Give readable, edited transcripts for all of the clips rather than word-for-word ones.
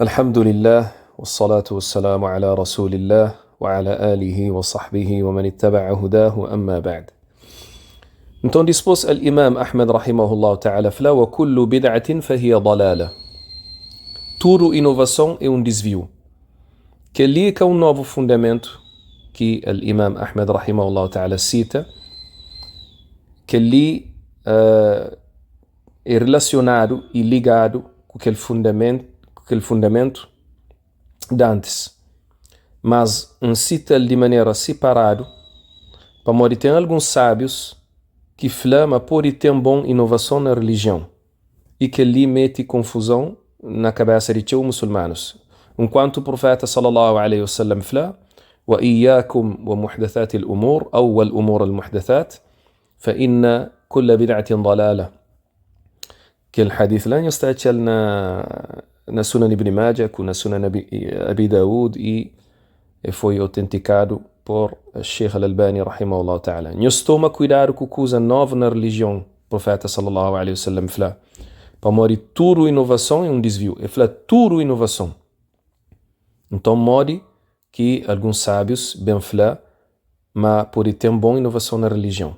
الحمد لله والصلاة والسلام على رسول الله وعلى آله وصحبه ومن اتبع هداه أما بعد. Então dispôs al-Imam Ahmed rahimahullah ta'ala fala wa kullu bid'atin fahiya dalala. Tudo inovação é desvio. Que ali é novo fundamento que al-Imam Ahmed rahimahullah ta'ala cita, que ali é relacionado e ligado com aquele fundamento de antes. Mas cita de maneira separada, para morir tem alguns sábios que flama pode ter uma inovação na religião e que ali mete confusão na cabeça de os muçulmanos. Enquanto o profeta sallallahu alaihi wasallam fala: "Wa iyyakum wa muhdathat al-umur aw wal umur al-muhdathat fa inna kull bid'atin dalalah." Que o hadith lá está na Sunan Ibn Majah, na Sunan Abi Daoud e foi autenticado por Sheikh Al-Albani rahimahullah ta'ala. Nós toma cuidado com coisa nova na religião. O profeta sallallahu alaihi wasallam fala: para morrer tudo inovação é desvio. Ele fala tudo inovação. Então morre que alguns sábios bem falam, mas pode ter uma boa inovação na religião.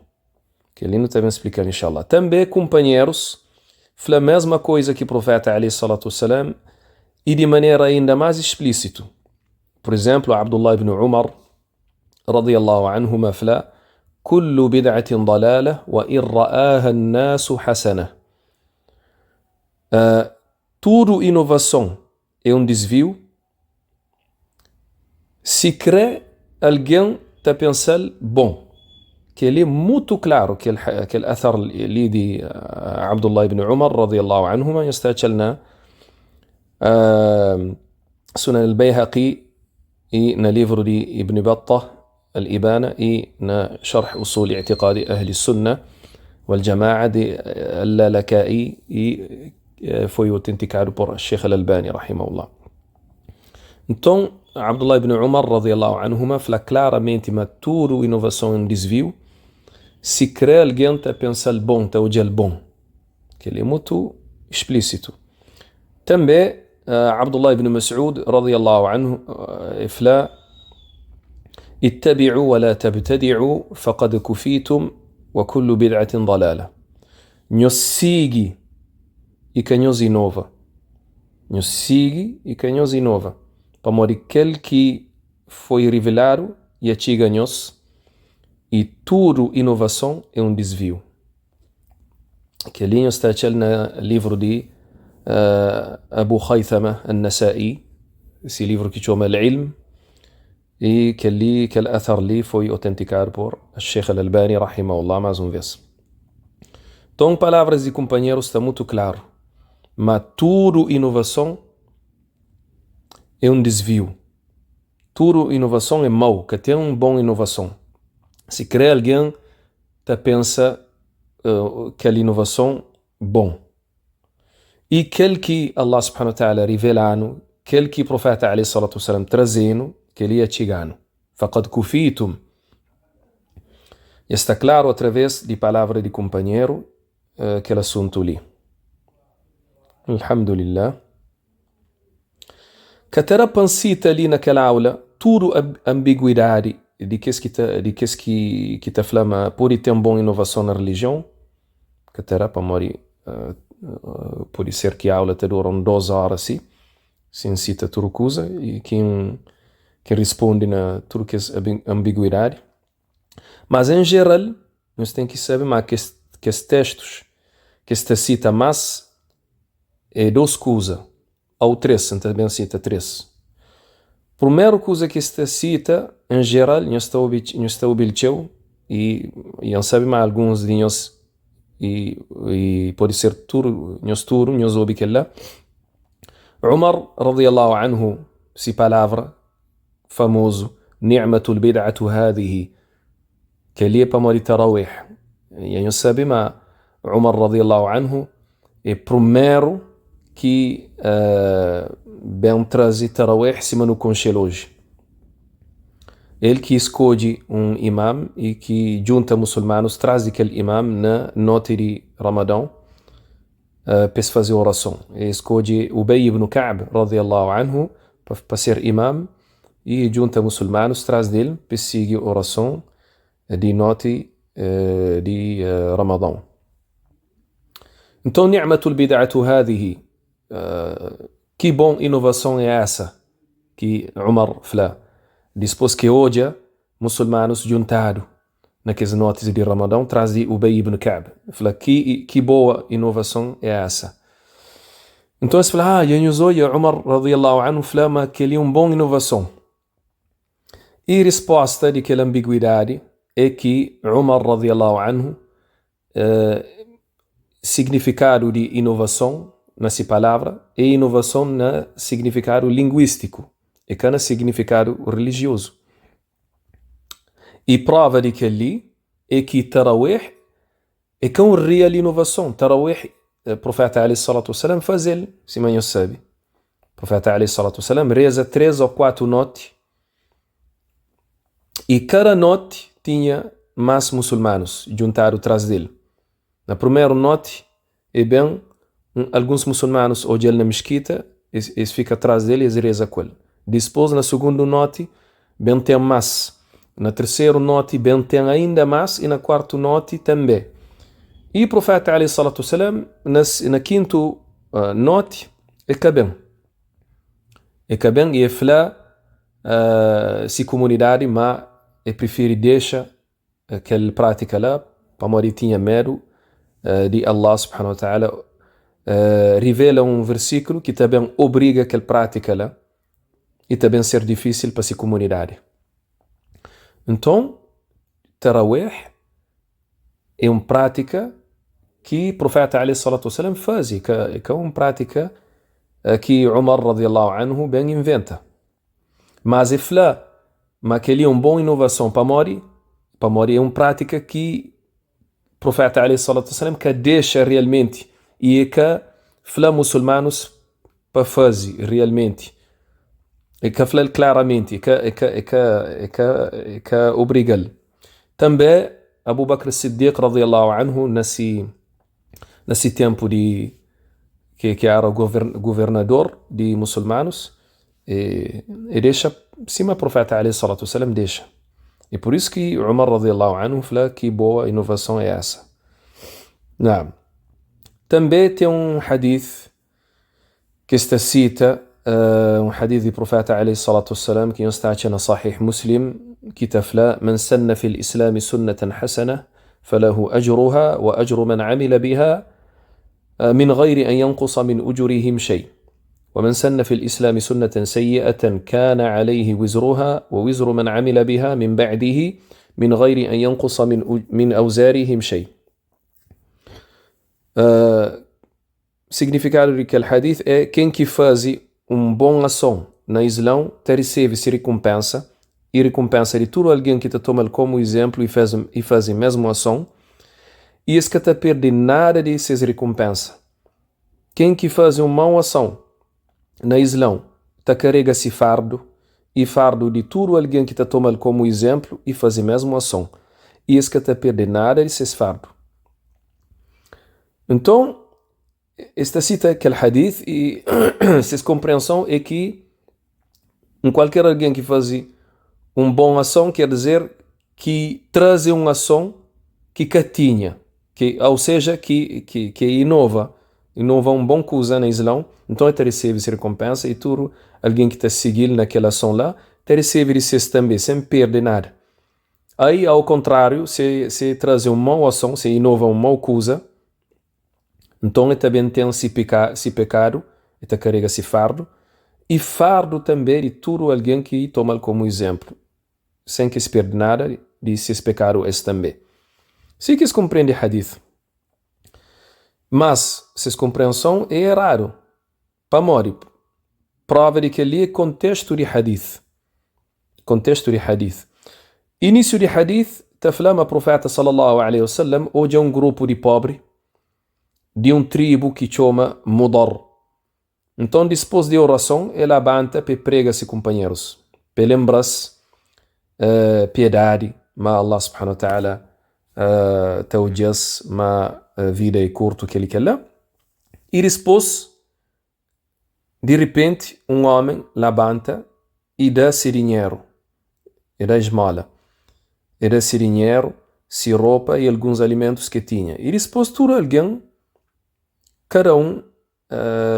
Que ele não está bem explicando, inshallah. Também companheiros fala a mesma coisa que o profeta alaihi salatu wassalam e de maneira ainda mais explícita. Por exemplo, Abdullah ibn Umar radiyallahu anhuma fala: "Kullu bid'atin dalalah wa in ra'aha an-nasu hasanah." Tudo inovação é desvio se crê alguém está pensando bom. Que ele é muito claro que aquele athar ali de Abdullah ibn Umar radiyallahu anhuma está na Sunan al-Bayhaqi e na livro de Ibn Battah al-Ibana e na Sharh Usul I'tiqadi Ahli Sunnah wal Jama'a de al-Lalaka'i e foi autenticado por Sheikh Al-Albani rahimahullah. Então Abdullah ibn Umar radiyallahu anhuma fala claramente que tudo inovação é desvio se crê alguém está pensando bom, está olhando bom. Que ele é muito explícito. Também Abdullah ibn Mas'ud radiyallahu anhu fala: "Ittabi'u wa la tabtadi'u faqad kufitum wa kullu bid'atin dalalah." Nós sigue e que nós inova. Nós sigue e que nós inova. Para morrer aquele que foi revelado e atiga nós. E tudo inovação é desvio. Que ali está no livro de Abu Khaythama al-Nasa'i, esse livro que chama Al-Ilm, e que ali, aquele athar ali foi autenticado por Sheikh Al-Albani rahimahullah mais uma vez. Então, palavras de companheiros está muito claro. Mas tudo inovação é desvio. Tudo inovação é mau, que tem uma boa inovação. Se crê alguém que pensa que a inovação bom. E aquele que Allah subhanahu wa ta'ala revelando, aquele que o profeta alaihi salatu wassalam trazendo, que ele é chegando. Faqad kufitum. Está claro através de palavra de companheiro aquele assunto ali. Alhamdulillah. Que terá pancita ali naquela aula, tudo ambiguidade de que está falando pode ter uma boa inovação na religião, que terá para morrer, pode ser que a aula te dure 2 horas assim, sem cita tudo coisa, e quem responde na tudo que é ambiguidade. Mas em geral, nós temos que saber que os textos que esta cita mais é 2 coisas, ou 3, também cita 3. Primeira coisa que esta cita, em geral, nós está obedeceu e não sabe mais alguns de nós e pode ser tudo, nós obedecemos. Umar, radiyallahu anhu, se palavra famoso, ni'matul bid'atu hadhihi, que ali é para morrer tarawih. E nós sabe mais, Umar, radiyallahu anhu, é primeiro que bem trazer tarawih cima no conchelo hoje. Ele que escolhe imam e que junta muçulmanos, traz aquele imam na noite de Ramadão para se fazer oração. E escolhe Ubay ibn Ka'b, radiyallahu anhu, para ser imam, e junta muçulmanos atrás dele para seguir oração de noite de Ramadão. Então, ni'matul bid'atu hadhihi, que bom inovação é essa que Umar falou. Depois que hoje, muçulmanos juntaram naqueles noites de Ramadão, traz de Ubay ibn Ka'b. Fala, que boa inovação é essa? Então eles falam, e Umar radiyallahu anhu fala que ele é uma boa inovação. E a resposta de aquela ambiguidade é que Umar radiyallahu anhu, significado de inovação nessa palavra é inovação no significado linguístico e que no significado religioso. E prova de que ali é que Tarawih é que uma real inovação. Tarawih, o profeta alayhi salatu wasalam faz ele, se manhã sabe. O profeta alayhi salatu wasalam reza 3 ou 4 noites e cada noite tinha mais muçulmanos juntados atrás dele. Na primeira noite, é bem, alguns muçulmanos hoje na mesquita, eles ficam atrás dele e eles rezam com ele. Depois, na segunda noite, bem tem mais. Na terceira noite, bem tem ainda mais. E na quarta noite também. E o profeta, alayhi salatu wasalam, na quinta noite, é que bem. É que bem, e é fala, se comunidade, mas é prefere deixar aquela prática lá, para morrer tinha medo de Allah subhanahu wa ta'ala revela um versículo que também obriga aquela prática lá e também ser difícil para essa comunidade. Então, Tarawih é uma prática que o profeta alayhi salatu wasalam faz e que é uma prática que Umar radiyallahu anhu bem inventa. Mas é fala, mas que ele é uma boa inovação para morrer é uma prática que o profeta alayhi salatu wasalam que deixa realmente e é que fala muçulmanos para fazer realmente. É que fala claramente, é que obriga-lhe. Também Abu Bakr as-Siddiq radiyallahu anhu nesse tempo de que era governador de muçulmanos e deixa cima o profeta alayhi salatu wasalam deixa. E por isso que Umar radiyallahu anhu fala que boa inovação é essa. Não. Também tem um hadith que está cita um hadith do profeta alayhi salatu wassalam que está na Sahih Muslim que tafla man sanna fil islam sunnatan hasana falahu ajruha wa ajru man amila biha min ghayri an yanqusa min ujurihim shay ومن سن في الإسلام سنة سيئة كان عليه وزرها ووزر من عمل بها من بعده من غير أن ينقص من أوزارهم شيء. Significado daquele hadith é quem que faz uma boa ação na Islã recebe-se recompensa e recompensa de todo alguém que te toma como exemplo e faz a mesma ação e esse que te perde nada dessas recompensas. Quem que faz uma má ação na Islã te carrega-se fardo e fardo de todo alguém que te toma como exemplo e faz a mesma ação e esse que te perde nada desses fardo. Então esta cita aquele hadith e essa compreensão é que qualquer alguém que faz uma boa ação quer dizer que traz uma ação que tinha, ou seja, que inova uma boa coisa na Islã, então ele recebe essa recompensa e tudo alguém que está seguindo naquela ação lá, recebe isso também, sem perder nada. Aí, ao contrário, se traz uma má ação, se inova uma má coisa, então ele também tem esse pecado, ele carrega esse fardo, e fardo também de todo alguém que toma como exemplo, sem que se perda nada de esse pecado esse também. Se que se compreende hadith, mas essa compreensão é raro, para morrer, prova de que ali é contexto de hadith. Início de hadith, taflama o profeta sallallahu alaihi wasallam, hoje é um grupo de pobre, de um tribo que chama Mudar. Então, depois de oração, ele abanta para prega-se companheiros, para lembrar-se piedade, mas Allah subhanahu wa ta'ala tawjas, mas vida é curto que ele quer lá. E depois, de repente, um homem levanta e dá-se dinheiro, e dá esmola, e dá-se dinheiro, se roupa e alguns alimentos que tinha. E depois, tudo alguém, cada um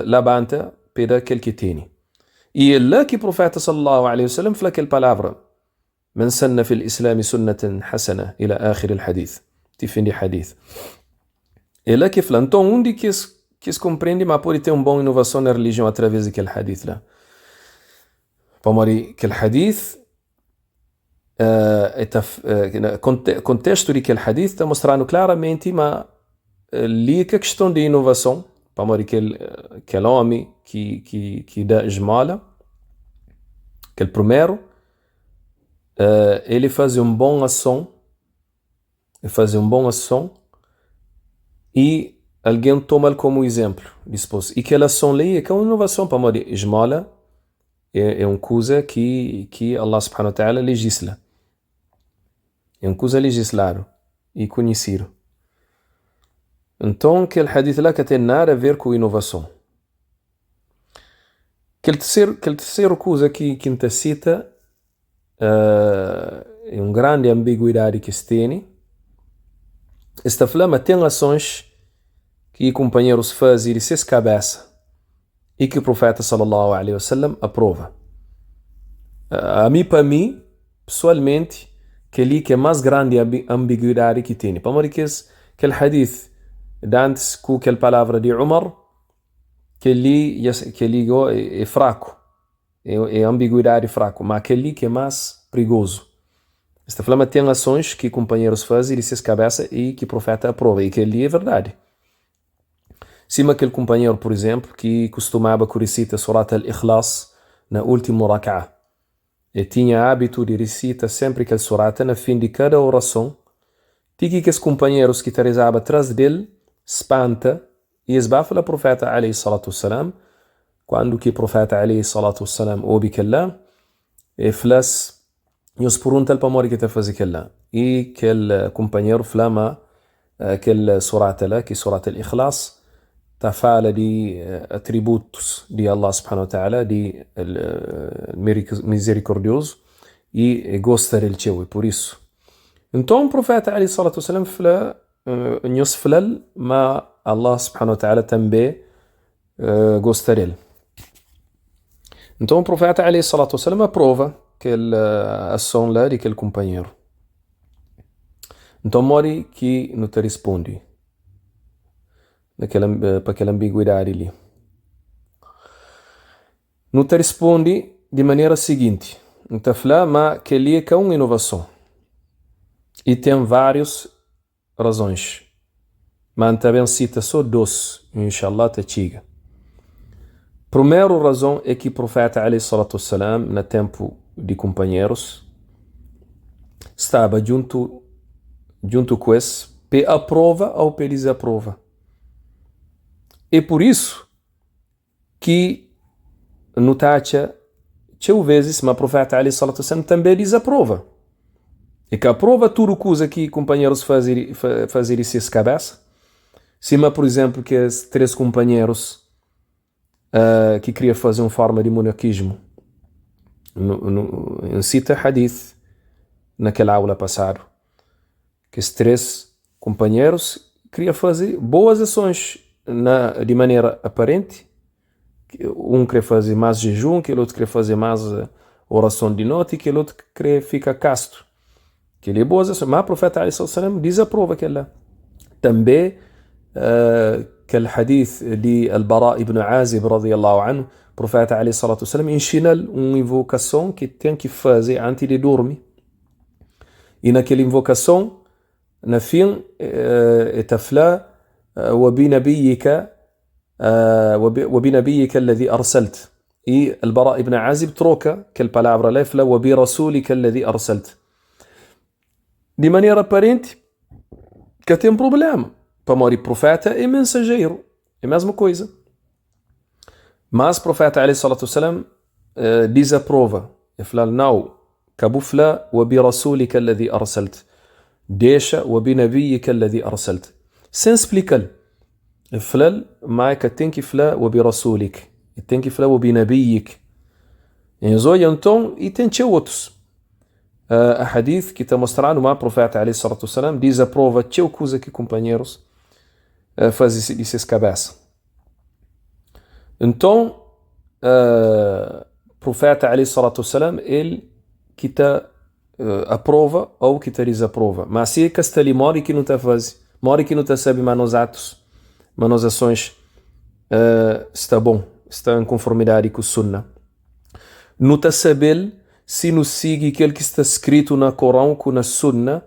levanta para aquele que tem. E é lá que o profeta sallallahu alaihi wasallam falou aquela palavra: من سن في الإسلام سنة حسنة إلى آخر الحديث. Fim de hadith. É lá que fala. Então, onde que se compreende, mas pode ter uma boa inovação na religião através daquele hadith lá. Para aquele hadith, contexto daquele hadith está mostrando claramente, mas ali que a questão de inovação, para aquele homem que dá esmola, aquele primeiro, ele faz uma boa ação, e alguém toma-lo como exemplo. Depois. E aquela ação ali é uma inovação, para a esmola é uma coisa que Allah subhanahu wa ta'ala legisla. É uma coisa legislada e conhecida. Então, aquele hadith lá que tem nada a ver com inovação. Aquele terceiro coisa que quinta cita é uma grande ambiguidade que se tem. Esta flama tem ações que companheiros fazem de seis cabeça e que o profeta sallallahu alaihi wasallam aprova. Para mim, pessoalmente, que ali que é mais grande ambiguidade que tem. Para mim, aquele hadith de antes com aquela palavra de Umar, que ali é fraco, é ambiguidade fraco, mas aquele que é mais perigoso. Esta flama tem ações que companheiros fazem de seis cabeça e que o profeta aprova, e que ali é verdade. Cima aquele companheiro, por exemplo, que costumava recitar Surat al-Ikhlas na última rak'ah. E tinha hábito de recitar sempre aquele surata na fim de cada oração. Tinha que os companheiros que estavam atrás dele espanta e esbafa o profeta alayhi salatu wassalam. Quando que o profeta alayhi salatu wassalam ouve aquela, e flas, e os perguntam para morrer que está fazendo aquela. E aquele companheiro flama aquele surata lá, que é Surat al-Ikhlas, fala de atributos de Allah subhanahu wa ta'ala, de misericordioso, e gosta dele teu, por isso. Então o profeta alayhi salatu wasalam fala, nos fala, mas Allah subhanahu wa ta'ala também gosta dele. Então o profeta alayhi salatu wasalam aprova aquela ação lá de aquele companheiro. Então mori que não te responde para aquela ambiguidade ali. Não te responde de maneira seguinte. Não te fala, mas que ali é uma inovação. E tem várias razões. Mas também cita só dois. Inshallah te chiga. Primeira razão é que o profeta alayhi salatu wassalam, no tempo de companheiros, estava junto com esse, para aprova ou para desaprova. É por isso que no tacha, tchau vezes, mas o profeta alayhi salatu wassalam também desaprova. E que aprova tudo coisa que companheiros fazem se cabeça. Se, por exemplo, que os três companheiros que queriam fazer uma forma de monaquismo, cita hadith naquela aula passada, que os três companheiros queriam fazer boas ações de maneira aparente. Um queria fazer mais jejum, que o outro queria fazer mais oração de noite, e que o outro queria ficar casto. Que ele é boas ações, mas o profeta alayhi sallam desaprova aquela. Também aquele hadith de Al-Bara ibn Azib radiyallahu anhu, o profeta alayhi sallam ensina uma invocação que tem que fazer antes de dormir. E naquela invocação, na fim, tafla وبنبيك الذي أرسلت. E Al-Bara ibn Azib troca aquela palavra lá, fala وبرسولك الذي أرسلت. De maneira aparente, que tem problema. Para morrer profeta é mensageiro, é a mesma coisa. Mas o profeta alayhi salatu wassalam desaprova. Ele fala, não, cabufla وبرسولك الذي أرسلت. Deixa وبنبيك الذي أرسلت. Sem explicar. فلل معك تنكي فلا وبرسولك تنكي فلا وبنبيك então e tem outros a hadith que está mostrando o profeta alayhi salatu wasalam diz a prova tchau coisa que companheiros fazem dessas cabeças. Então profeta alayhi salatu wasalam ele que está aprova ou que está desaprova, mas se que está ali mora que não está fazendo, mora que não está sabendo manos atos, manos ações está bom, está em conformidade com o sunnah. Não está sabendo se nos siga aquilo que está escrito na Corão, com na Sunna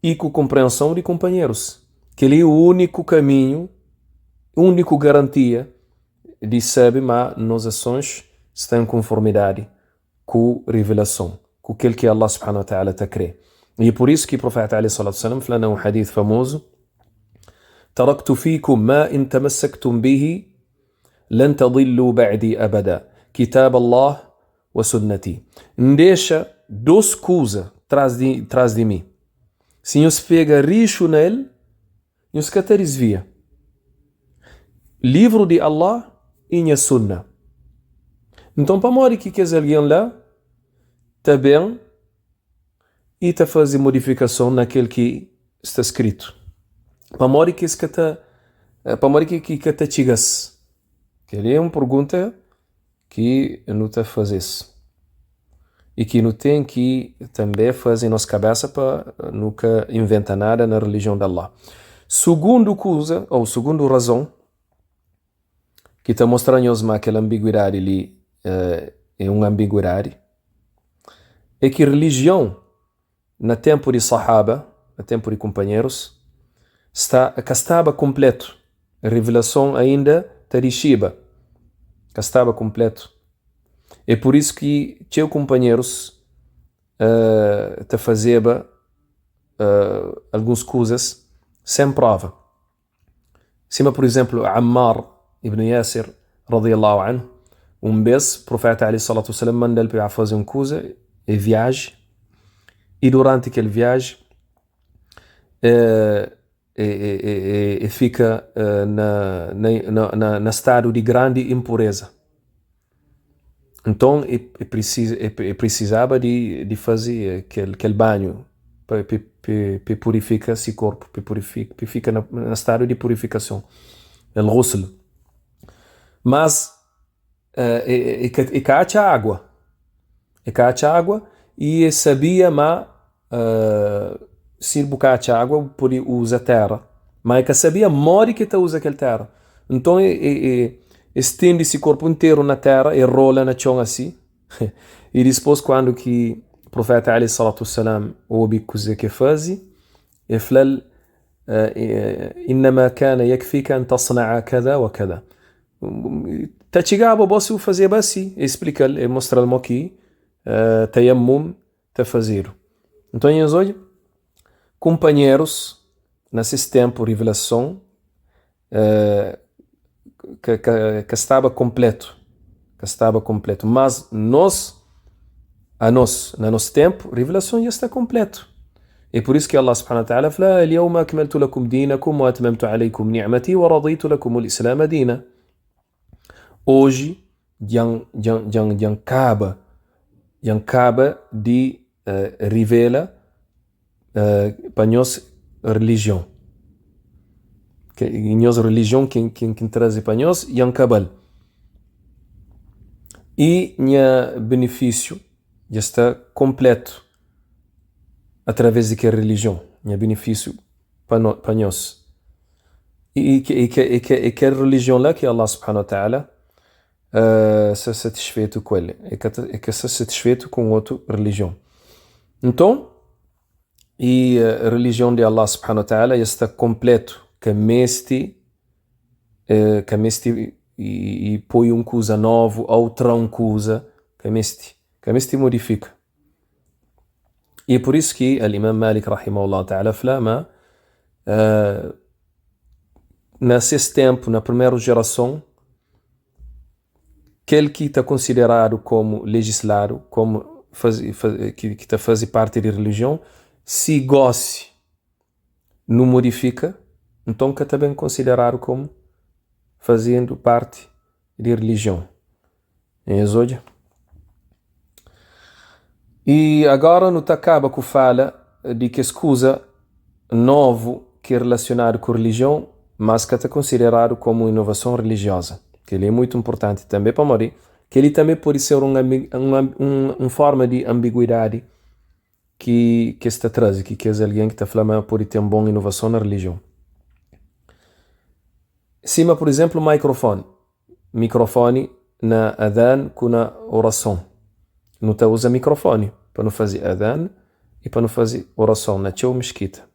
e com compreensão de companheiros. Que ele é o único caminho, único garantia de saber mas nossas ações estão em conformidade com a revelação, com aquilo que Allah subhanahu wa ta'ala está a querer. E é por isso que o profeta alayhi salatu wasalam falou num hadith famoso: "Taraktu fikum ma in tamassaktum bihi lan tadillu ba'di abada. Kitab Allah wa sunnati." Deixa duas coisas atrás de mim. Se nos pega richo nele, nos que te desvia. Livro de Allah e a sunna. Então, para morrer que quer alguém lá, está bem e está fazendo modificação naquele que está escrito. Para morrer que te chigas. Que é uma pergunta que não está fazendo. E que não tem que também fazer nossa cabeça para nunca inventar nada na religião de Allah. Segundo coisa, ou segundo razão, que está mostrando aquela ambiguidade ali, é uma ambiguidade, é que religião, no tempo de Sahaba, no tempo de companheiros, estava completo. A revelação ainda está de Shiba, estava completo. É por isso que teus companheiros te faziam algumas coisas sem prova. Cima, por exemplo, Ammar ibn Yasir, radiyallahu anhu, vez, o profeta alayhi salatu wasalam manda-lhe para fazer uma coisa, e viagem, e durante aquele viagem fica na estado de grande impureza. Então, precisava de fazer aquele banho para purificar esse corpo, para ficar no estado de purificação, o ghusl. Mas, caixa água. E sabia, mas se caixa água, por usar terra. Mas que sabia, morre que usa aquela terra. Então, estende esse corpo inteiro na terra e rola na chão assim. E depois, quando que o profeta alayhi salatu wassalam ouve coisa que faz, ele fala: "Innama kana yakfika an tasna'a kada wa kada." Tá chegava você fazer assim, explica-lhe, mostra-lhe aqui, tayammum tá fazer. Então, hoje, companheiros, nesse tempo, revelação, que estava completo, mas no nosso tempo, a revelação já está completo. É por isso que Allah subhanahu wa ta'ala fala: "Al-yawma akmaltu lakum dinakum wa atmamtu alaykum ni'mati wa raditu lakum al-islam dina." Hoje, acaba de revela para nós religião. Nossa religião quem traz para nós e cabal. E o benefício já está completo através de que religião, o benefício para nós. E que a religião lá que Allah subhanahu wa ta'ala se satisfeito com ele, que se satisfeito com outra religião. Então, e a religião de Allah subhanahu wa ta'ala já está completo, que e põe uma coisa nova, outra coisa, que modifica. E é por isso que o Imam Malik, rahimahullah ta'ala, fala, nesse tempo, na primeira geração, aquele que está considerado como legislado, como que está fazendo parte da religião, se goste, não modifica, então que está bem considerado como fazendo parte de religião. Em exódio. E agora não acaba com fala de que escusa novo que é relacionado com religião, mas que é considerado como inovação religiosa. Que ele é muito importante também para morrer. Que ele também pode ser uma forma de ambiguidade que está traz, que é alguém que está falando pode ter uma boa inovação na religião. Cima, por exemplo, microfone na adhan com na oração. Não te usa microfone para não fazer adhan e para não fazer oração na teu mesquita,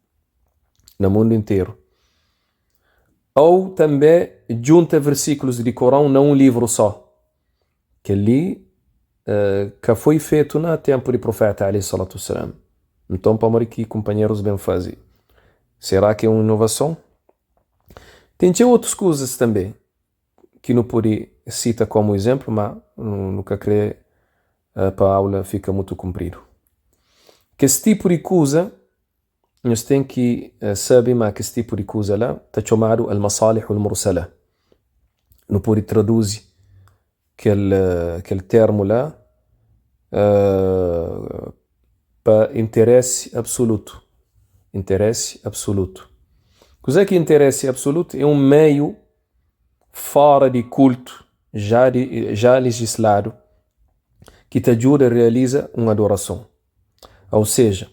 no mundo inteiro. Ou também junta versículos de Corão num livro só, que ali que foi feito no tempo do profeta alayhi salatu wassalam. Então, para morrer que companheiros bem fazem. Será que é uma inovação? Tem outras coisas também que não pode citar como exemplo, mas nunca creio para a aula fica muito comprido. Que esse tipo de coisa nós temos que saber mas que esse tipo de coisa lá está chamado al-masalih al-mursala. Não pode traduzir aquele termo lá para interesse absoluto. Interesse absoluto. Cosa é que interesse absoluto? É um meio fora de culto, já legislado, que te ajuda a realizar uma adoração. Ou seja,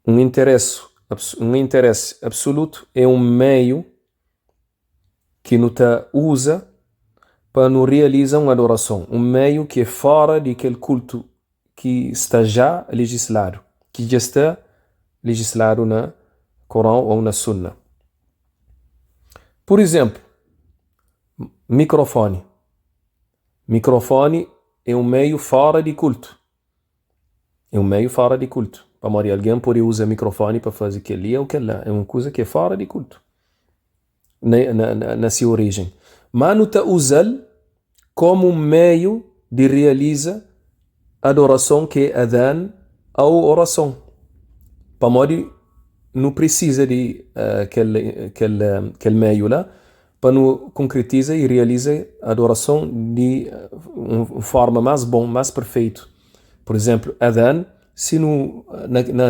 um interesse absoluto é um meio que não te usa para não realizar uma adoração. Um meio que é fora daquele culto que está já legislado, que já está legislado na Corão ou na Sunna. Por exemplo, microfone. Microfone é um meio fora de culto. É um meio fora de culto. Para morrer alguém pode usar microfone para fazer aquele ou aquele lá. É uma coisa que é fora de culto. Na sua origem. Mas não está usando como um meio de realizar adoração que é adhan ou oração. Para morrer não precisa de aquele meio lá para não concretizar e realizar a adoração de uma forma mais bom, mais perfeita. Por exemplo, adhan, se no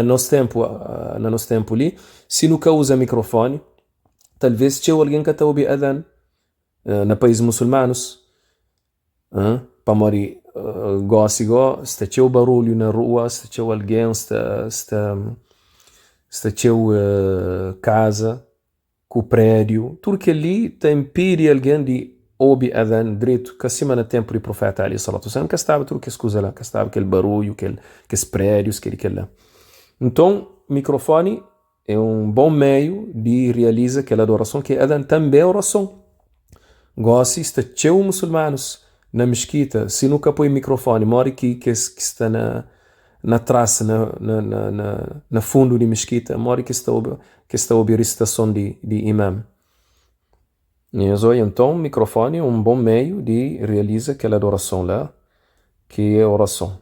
nosso tempo ali, se nunca usa microfone, talvez tinha alguém que está a ouvir adhan na países muçulmanos. Para morrer se tinha o barulho na rua, se tinha alguém, se tinha casa, com o prédio, tudo que ali te impede alguém de ouvir adhan direito, que acima no tempo do profeta alayhi salatu wasalam, que estava tudo que escusa lá, que estava aquele barulho, aqueles prédios, aquele lá. Então, microfone é um bom meio de realizar aquela adoração, que adhan também é oração. Gosto se tinha muçulmanos na mesquita, se nunca põe microfone, mora que está na traça, na fundo de mesquita, mora que está a ouvir recitação de imam. Então, o microfone é um bom meio de realizar aquela adoração lá, que é oração.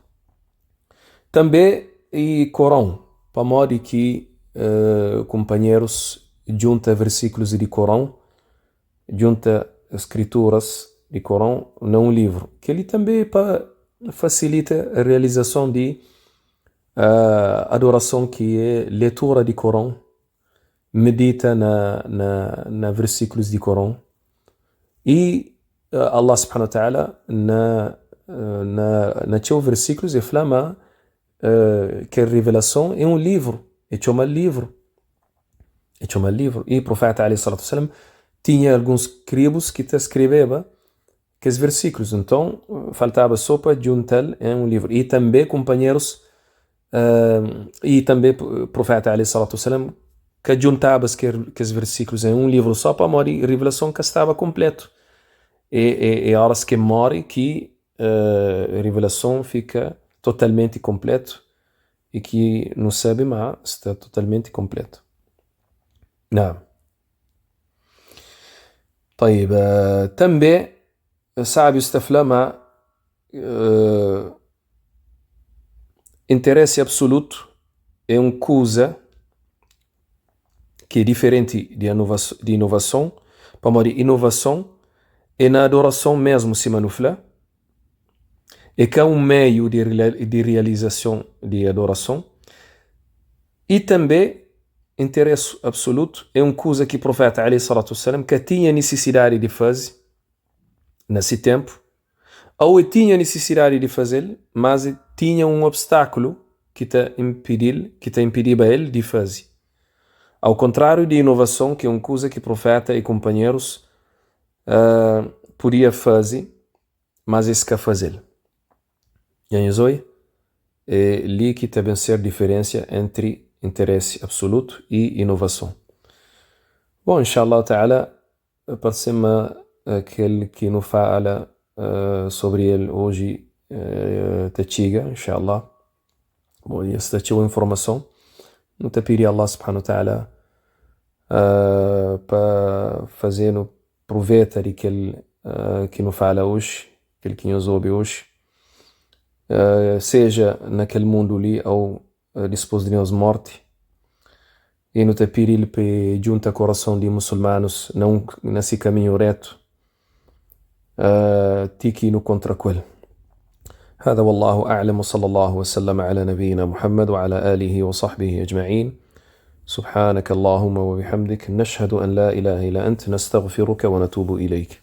Também e Corão, para modo que companheiros junta versículos de Corão, junta escrituras de Corão num livro, que ele também facilita a realização de adoração, que é leitura de Corão, medita na versículos de Corão, e Allah subhanahu wa ta'ala na seus versículos ele fala que a revelação é um livro, é chama livro, e o profeta alayhi salatu wasalam tinha alguns escribos que te escreveva que os versículos, então faltava só para juntar em um livro. E também companheiros e também o profeta alayhi salatu wasalam que juntava que os versículos em um livro só para morrer a revelação que estava completo. E horas que morre que a revelação fica totalmente completo e que não sabe mais está totalmente completo. Não. طيب também sabe está falando interesse absoluto é uma coisa que é diferente de inovação, para inovação e na adoração mesmo se manufla, e que é um meio de realização de adoração, e também interesse absoluto é uma coisa que o profeta alaihi salatu wassalam que tinha necessidade de fazer nesse tempo, ou tinha necessidade de fazer, mas tinha um obstáculo que te impediva ele de fazer. Ao contrário de inovação, que é uma coisa que o profeta e companheiros podia fazer, mas esquece fazer. E é ali que deve ser a diferença entre interesse absoluto e inovação. Bom, inshallah ta'ala, parecemos aquele que nos fala sobre ele hoje, Tachiga, inshallah. Bom, e esta é uma informação. Não te pedi a Allah subhanahu wa ta'ala para fazer no proveito daquele que nos fala hoje, aquele que nos ouve hoje, seja naquele mundo ali ou depois de nós morte, e não te pedi para juntar coração de muçulmanos não nesse caminho reto, tiki no contra quel. هذا والله أعلم وصلى الله وسلم على نبينا محمد وعلى آله وصحبه أجمعين. سبحانك اللهم وبحمدك نشهد أن لا إله إلا أنت نستغفرك ونتوب إليك.